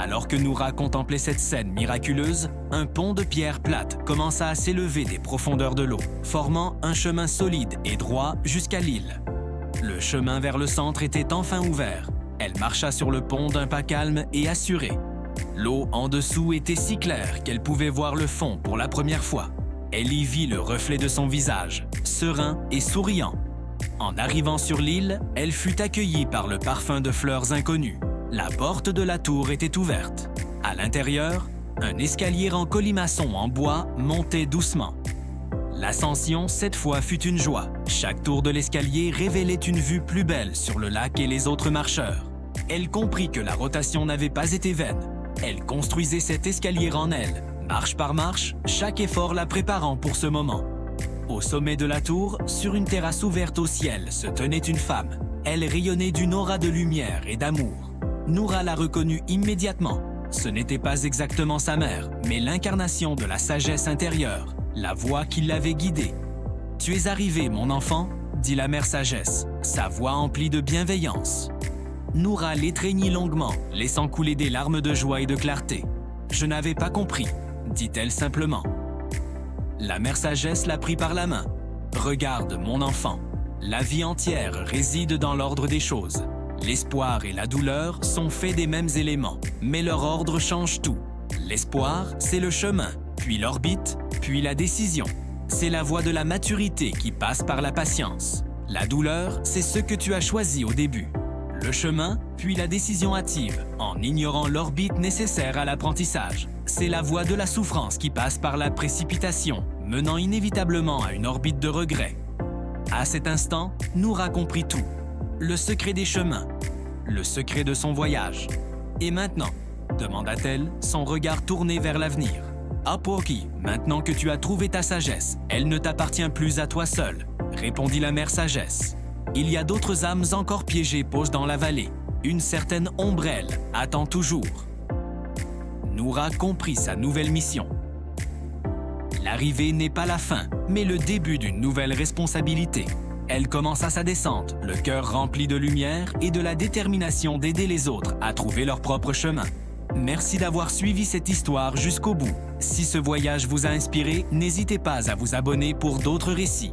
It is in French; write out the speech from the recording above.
Alors que Noura contemplait cette scène miraculeuse, un pont de pierre plate commença à s'élever des profondeurs de l'eau, formant un chemin solide et droit jusqu'à l'île. Le chemin vers le centre était enfin ouvert. Elle marcha sur le pont d'un pas calme et assuré. L'eau en dessous était si claire qu'elle pouvait voir le fond pour la première fois. Elle y vit le reflet de son visage, serein et souriant. En arrivant sur l'île, elle fut accueillie par le parfum de fleurs inconnues. La porte de la tour était ouverte. À l'intérieur, un escalier en colimaçon en bois montait doucement. L'ascension, cette fois, fut une joie. Chaque tour de l'escalier révélait une vue plus belle sur le lac et les autres marcheurs. Elle comprit que la rotation n'avait pas été vaine. Elle construisait cet escalier en elle, marche par marche, chaque effort la préparant pour ce moment. Au sommet de la tour, sur une terrasse ouverte au ciel, se tenait une femme. Elle rayonnait d'une aura de lumière et d'amour. Noura la reconnut immédiatement. Ce n'était pas exactement sa mère, mais l'incarnation de la sagesse intérieure, la voix qui l'avait guidée. « Tu es arrivé, mon enfant » dit la mère sagesse, sa voix emplie de bienveillance. Noura l'étreignit longuement, laissant couler des larmes de joie et de clarté. « Je n'avais pas compris » dit-elle simplement. La mère sagesse la prit par la main. « Regarde, mon enfant, la vie entière réside dans l'ordre des choses. L'espoir et la douleur sont faits des mêmes éléments, mais leur ordre change tout. L'espoir, c'est le chemin, puis l'orbite, puis la décision. C'est la voie de la maturité qui passe par la patience. La douleur, c'est ce que tu as choisi au début. Le chemin, puis la décision hâtive, en ignorant l'orbite nécessaire à l'apprentissage. C'est la voie de la souffrance qui passe par la précipitation, menant inévitablement à une orbite de regret. À cet instant, Noura comprit tout. Le secret des chemins, le secret de son voyage. Et maintenant, demanda-t-elle, son regard tourné vers l'avenir. Apoki, maintenant que tu as trouvé ta sagesse, elle ne t'appartient plus à toi seul, répondit la mère sagesse. Il y a d'autres âmes encore piégées posent dans la vallée. Une certaine ombrelle attend toujours. Noura comprit sa nouvelle mission. L'arrivée n'est pas la fin, mais le début d'une nouvelle responsabilité. Elle commença sa descente, le cœur rempli de lumière et de la détermination d'aider les autres à trouver leur propre chemin. Merci d'avoir suivi cette histoire jusqu'au bout. Si ce voyage vous a inspiré, n'hésitez pas à vous abonner pour d'autres récits.